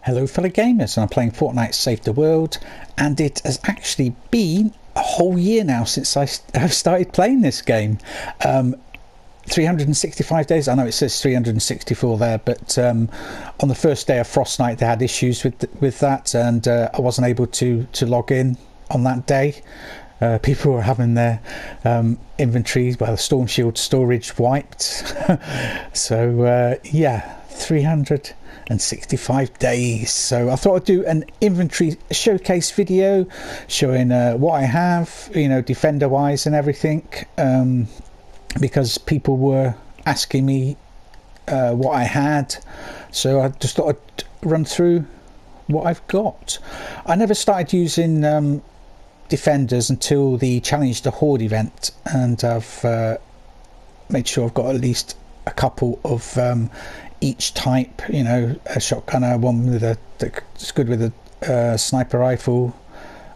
Hello fellow gamers, and I'm playing Fortnite Save the World, and it has actually been a whole year now since I've started playing this game. 365 days. I know it says 364 there, but on the first day of Frostnight they had issues with that, and I wasn't able to log in on that day. People were having their inventories, well, the Storm Shield storage wiped. So yeah, 365 days. So I thought I'd do an inventory showcase video showing what I have, you know, defender wise and everything, because people were asking me what I had, so I just thought I'd run through what I've got. I never started using defenders until the Challenge the Horde event, and I've made sure I've got at least a couple of each type, you know, a shotgunner, one with that's good with a sniper rifle,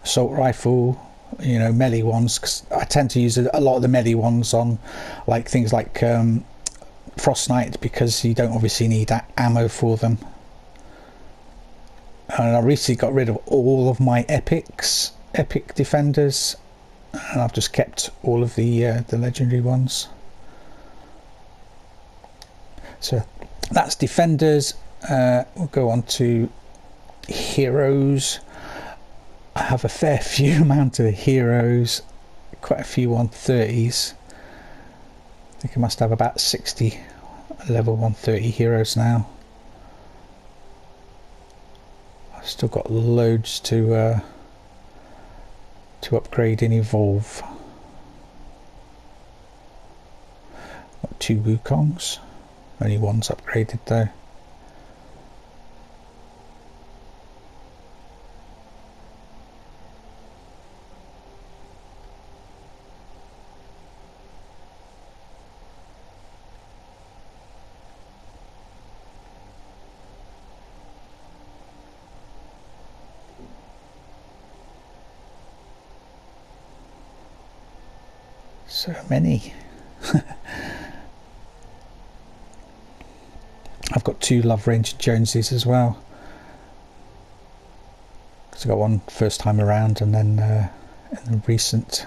assault rifle, you know, melee ones, because I tend to use a lot of the melee ones on like things like Frostnight, because you don't obviously need that ammo for them. And I recently got rid of all of my epic defenders, and I've just kept all of the legendary ones. So that's defenders. We'll go on to heroes. I have a fair few amount of heroes, quite a few 130s. I think I must have about 60 level 130 heroes now. I've still got loads to upgrade and evolve. Got 2 Wukongs, only one's upgraded though. So many. I've got 2 Love Ranger Jonesies as well, because I got one first time around, and then in the recent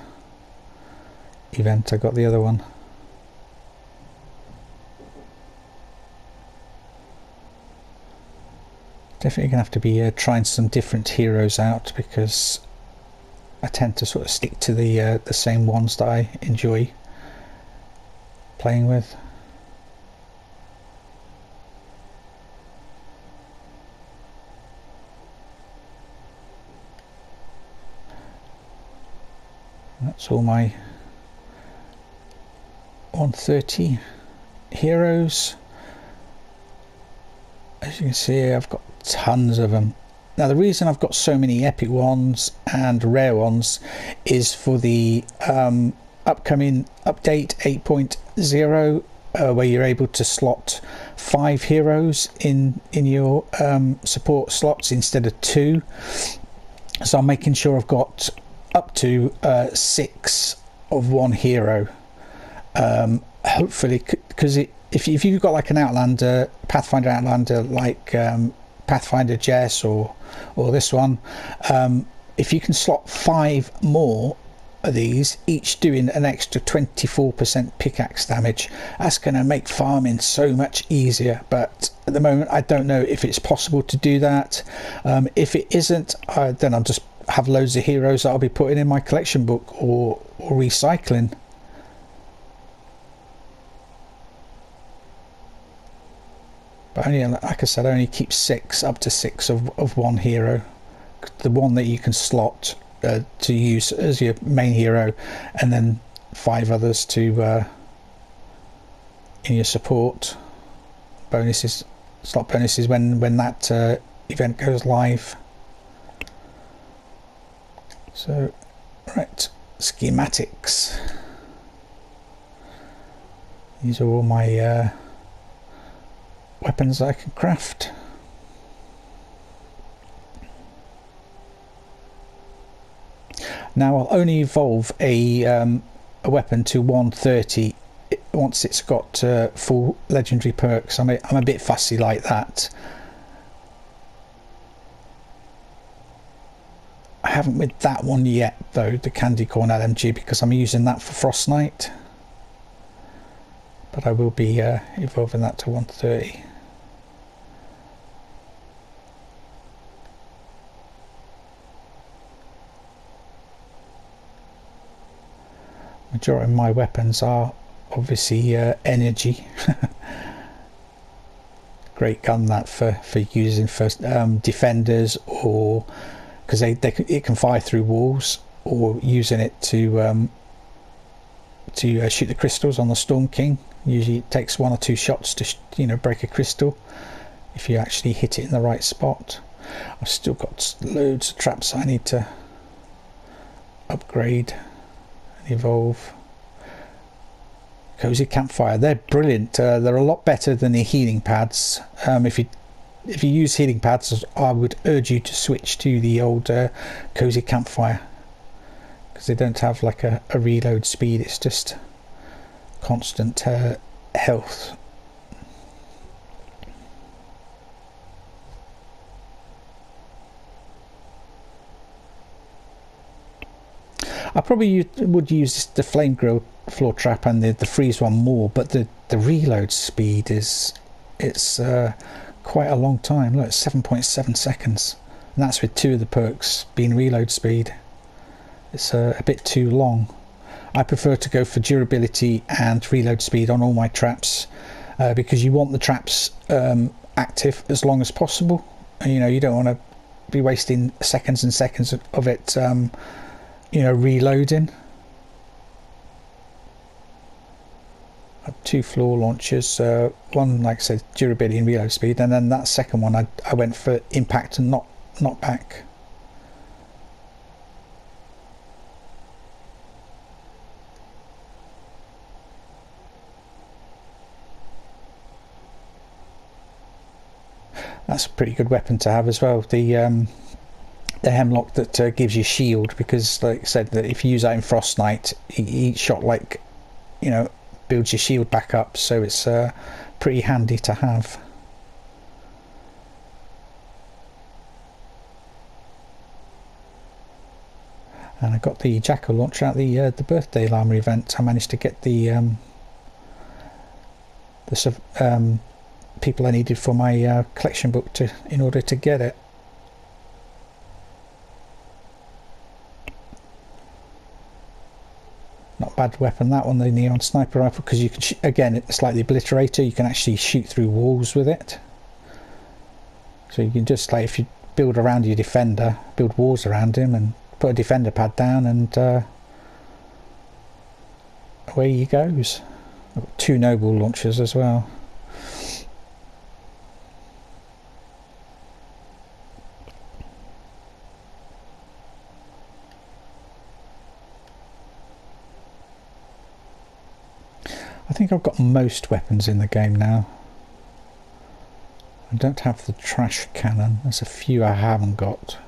event I got the other one. Definitely gonna have to be trying some different heroes out, because I tend to sort of stick to the same ones that I enjoy playing with. That's all my 130 heroes. As you can see, I've got tons of them. Now, the reason I've got so many epic ones and rare ones is for the upcoming update 8.0, where you're able to slot 5 heroes in your support slots instead of 2. So I'm making sure I've got up to 6 of one hero. Hopefully, because if you've got like an Outlander, Pathfinder Outlander, like Pathfinder Jess or this one, if you can slot 5 more of these, each doing an extra 24% pickaxe damage, that's going to make farming so much easier. But at the moment I don't know if it's possible to do that. If it isn't, then I'll just have loads of heroes that I'll be putting in my collection book or recycling. But only, like I said, I only keep 6, up to 6 of one hero, the one that you can slot to use as your main hero, and then 5 others to in your support bonuses, slot bonuses when that event goes live. So, right, schematics. These are all my weapons I can craft. Now I'll only evolve a weapon to 130 once it's got full legendary perks. I'm a bit fussy like that. haven't with that one yet though, the Candy Corn LMG, because I'm using that for Frost Knight. But I will be evolving that to 130. Majority of my weapons are obviously energy. Great gun that for using for defenders, or because it can fire through walls, or using it to shoot the crystals on the Storm King. Usually it takes 1 or 2 shots to break a crystal if you actually hit it in the right spot. I've still got loads of traps I need to upgrade and evolve. Cozy Campfire, they're brilliant. They're a lot better than the healing pads. If you use healing pads, I would urge you to switch to the old Cozy Campfire, because they don't have like a reload speed. It's just constant health. I probably would use the flame grill floor trap and the freeze one more, but the reload speed it's quite a long time. Look, 7.7 seconds, and that's with 2 of the perks being reload speed. It's a bit too long. I prefer to go for durability and reload speed on all my traps, because you want the traps active as long as possible. And, you don't want to be wasting seconds and seconds of it reloading. I have 2 floor launchers, one like I said durability and reload speed, and then that second one I went for impact and knockback. That's a pretty good weapon to have as well, the hemlock that gives you shield, because like I said, that if you use that in Frost Knight, each shot builds your shield back up, so it's pretty handy to have. And I got the Jacko launcher at the birthday llama event. I managed to get the people I needed for my collection book in order to get it. Not a bad weapon that one, the neon sniper rifle, because you can again, it's like the obliterator, you can actually shoot through walls with it. So you can just, like, if you build around your defender, build walls around him and put a defender pad down, and away he goes. I've got 2 noble launchers as well. I think I've got most weapons in the game now. I don't have the trash cannon. There's a few I haven't got.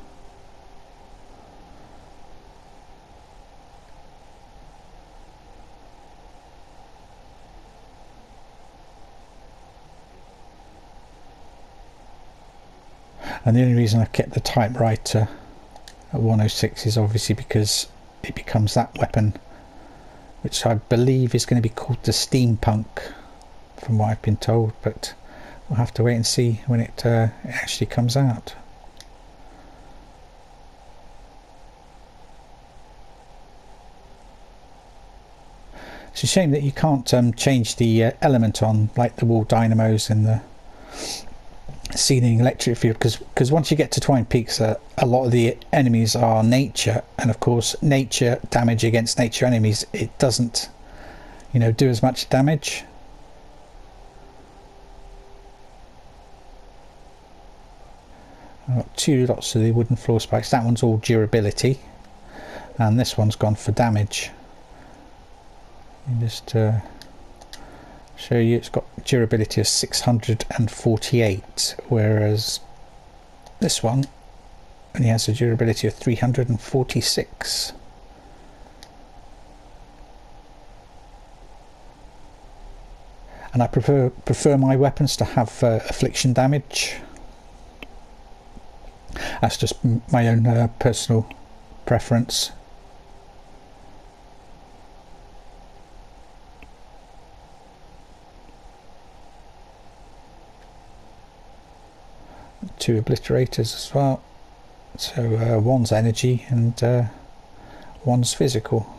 And the only reason I've kept the typewriter at 106 is obviously because it becomes that weapon, which I believe is going to be called the Steampunk, from what I've been told, but we'll have to wait and see when it actually comes out. It's a shame that you can't change the element on, like the wall dynamos and the ceiling electric field, because once you get to Twine Peaks, a lot of the enemies are nature, and of course nature damage against nature enemies, it doesn't do as much damage. I've got 2 lots of the wooden floor spikes. That one's all durability, and this one's gone for damage. Just show you, it's got durability of 648, whereas this one only has a durability of 346. And I prefer my weapons to have affliction damage. That's just my own personal preference. Two obliterators as well, so one's energy and one's physical.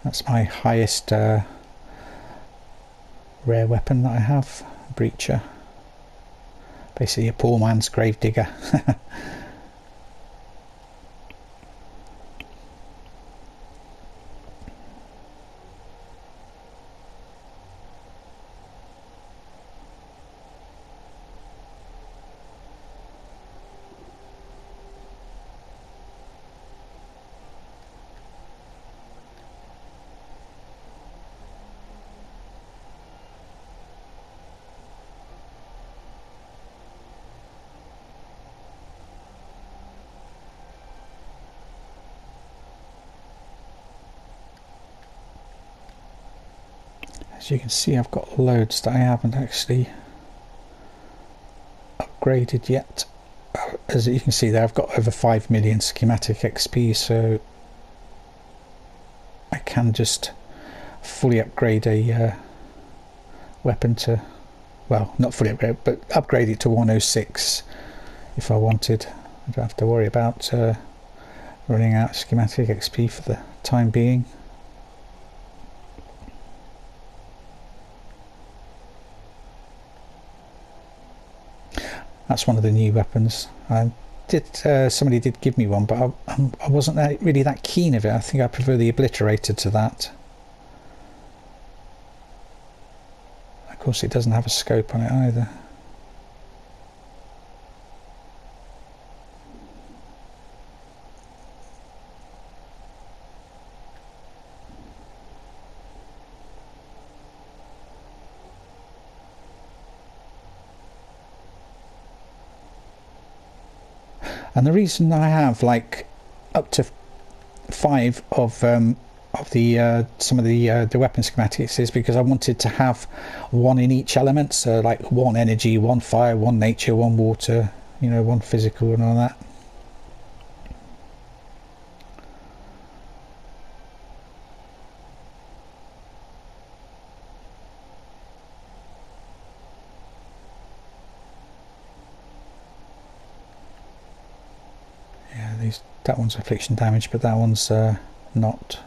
That's my highest rare weapon that I have, Breacher. Basically a poor man's gravedigger. As you can see, I've got loads that I haven't actually upgraded yet. As you can see there, I've got over 5 million schematic XP, so I can just fully upgrade a weapon to, well, not fully upgrade, but upgrade it to 106 if I wanted. I don't have to worry about running out of schematic XP for the time being. That's one of the new weapons. Somebody did give me one, but I wasn't really that keen of it. I think I prefer the obliterator to that. Of course, it doesn't have a scope on it either. And the reason I have like up to 5 of some of the weapon schematics is because I wanted to have one in each element, so like one energy, one fire, one nature, one water, you know, one physical and all that. That one's affliction damage, but that one's not.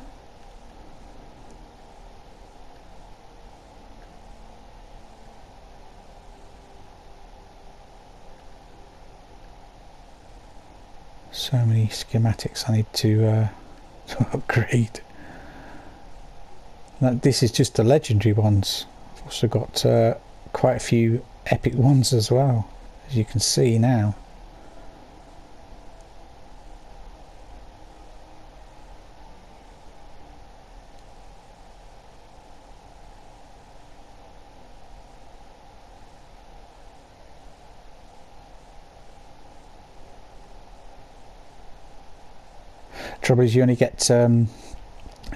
So many schematics I need to upgrade. This is just the legendary ones. I've also got quite a few epic ones as well, as you can see now. Trouble is you only get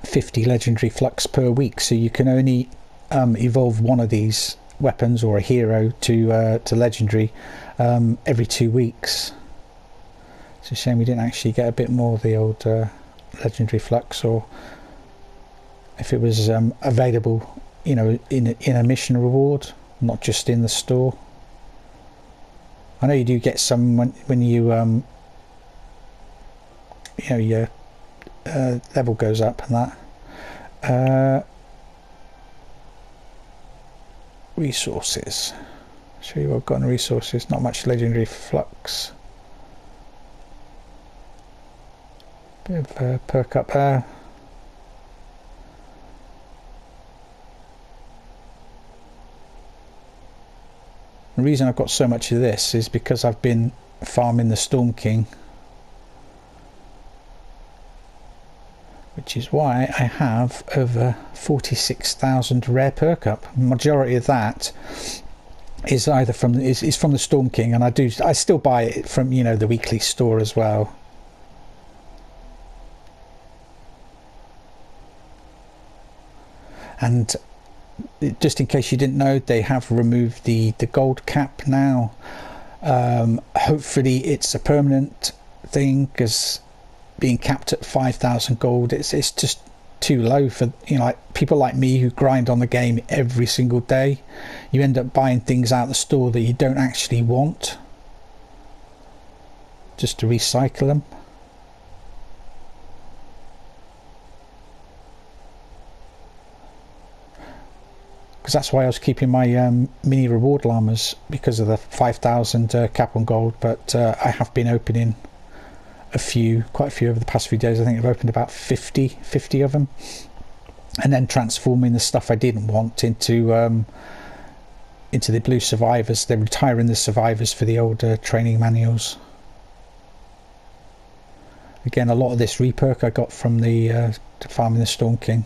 50 legendary flux per week, so you can only evolve one of these weapons or a hero to legendary every 2 weeks. It's a shame we didn't actually get a bit more of the old legendary flux, or if it was available, you know, in a mission reward, not just in the store. I know you do get some when you you know, your level goes up and that. Resources. Show you what I've got in resources. Not much legendary flux. Bit of perk up there. The reason I've got so much of this is because I've been farming the Storm King, which is why I have over 46,000 rare perk up. Majority of that is either from the Storm King, and I still buy it from, you know, the weekly store as well. And just in case you didn't know, they have removed the gold cap now. Hopefully it's a permanent thing, because being capped at 5,000 gold, it's just too low for, you know, like people like me who grind on the game every single day. You end up buying things out of the store that you don't actually want, just to recycle them. Because that's why I was keeping my mini reward llamas, because of the 5,000 cap on gold. But I have been opening quite a few over the past few days. I think I've opened about 50 of them, and then transforming the stuff I didn't want into the blue survivors. They're retiring the survivors for the older training manuals. Again, a lot of this reperk I got from the farming the Storm King.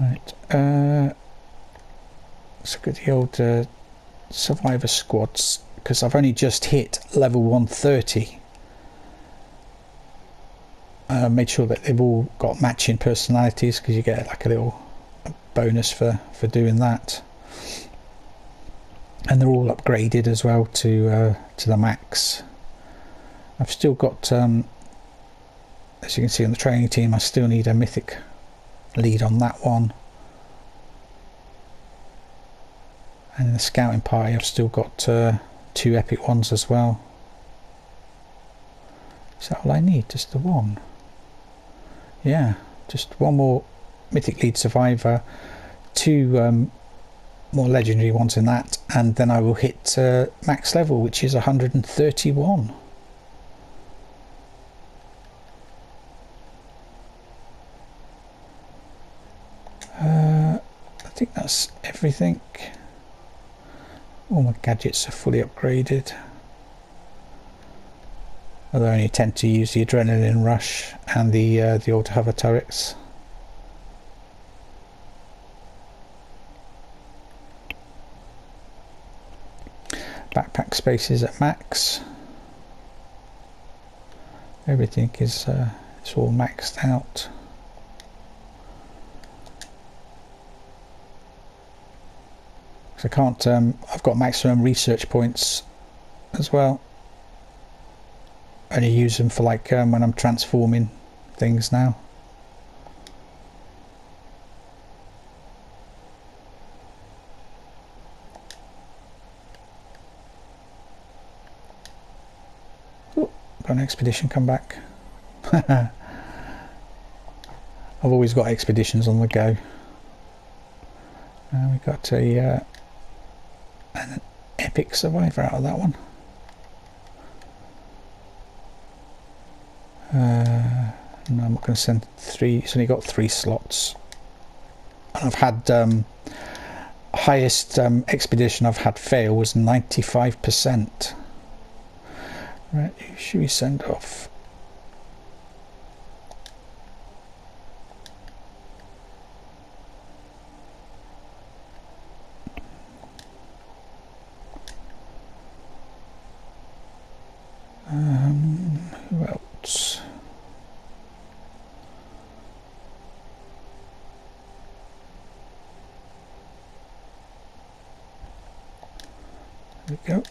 Right, let's look at the old survivor squads, because I've only just hit level 130. Made sure that they've all got matching personalities, because you get like a little bonus for doing that. And they're all upgraded as well to the max. I've still got, as you can see on the training team, I still need a mythic lead on that one. And in the scouting party I've still got 2 epic ones as well. Is that all I need? Just the one? Yeah, just one more mythic lead survivor, 2 more legendary ones in that, and then I will hit max level, which is 131. I think that's everything. All my gadgets are fully upgraded. Although I only tend to use the adrenaline rush and the auto hover turrets. Backpack space is at max. Everything is it's all maxed out. I can't, I've got maximum research points as well. Only use them for like when I'm transforming things now. Ooh, got an expedition come back. I've always got expeditions on the go. And we got an epic survivor out of that one. No, I'm not going to send 3. It's only got 3 slots. And I've had highest expedition I've had fail was 95%. Right, who should we send off? Who else? There we go.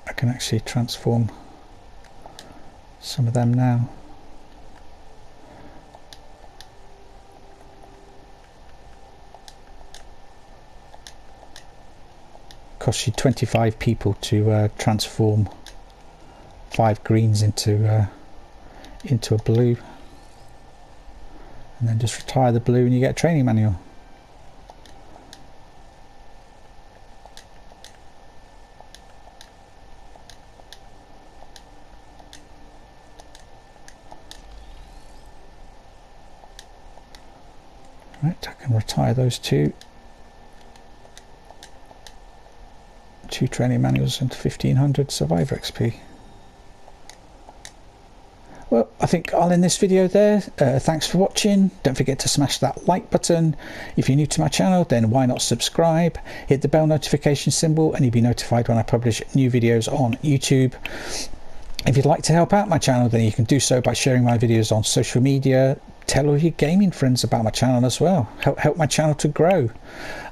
I can actually transform some of them now. Costs you 25 people to transform 5 greens into a blue, and then just retire the blue and you get a training manual. Right, I can retire those 2 training manuals into 1500 survivor XP. Well, I think I'll end this video there. Thanks for watching. Don't forget to smash that like button. If you're new to my channel, then why not subscribe? Hit the bell notification symbol and you'll be notified when I publish new videos on YouTube. If you'd like to help out my channel, then you can do so by sharing my videos on social media. Tell all your gaming friends about my channel as well. Help my channel to grow.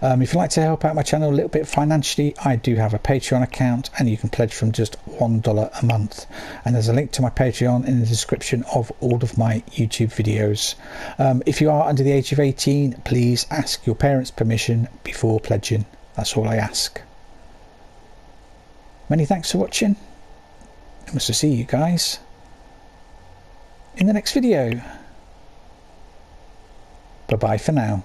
If you'd like to help out my channel a little bit financially, I do have a Patreon account and you can pledge from just $1 a month. And there's a link to my Patreon in the description of all of my YouTube videos. If you are under the age of 18, please ask your parents' permission before pledging. That's all I ask. Many thanks for watching. I must see you guys in the next video. Bye bye for now.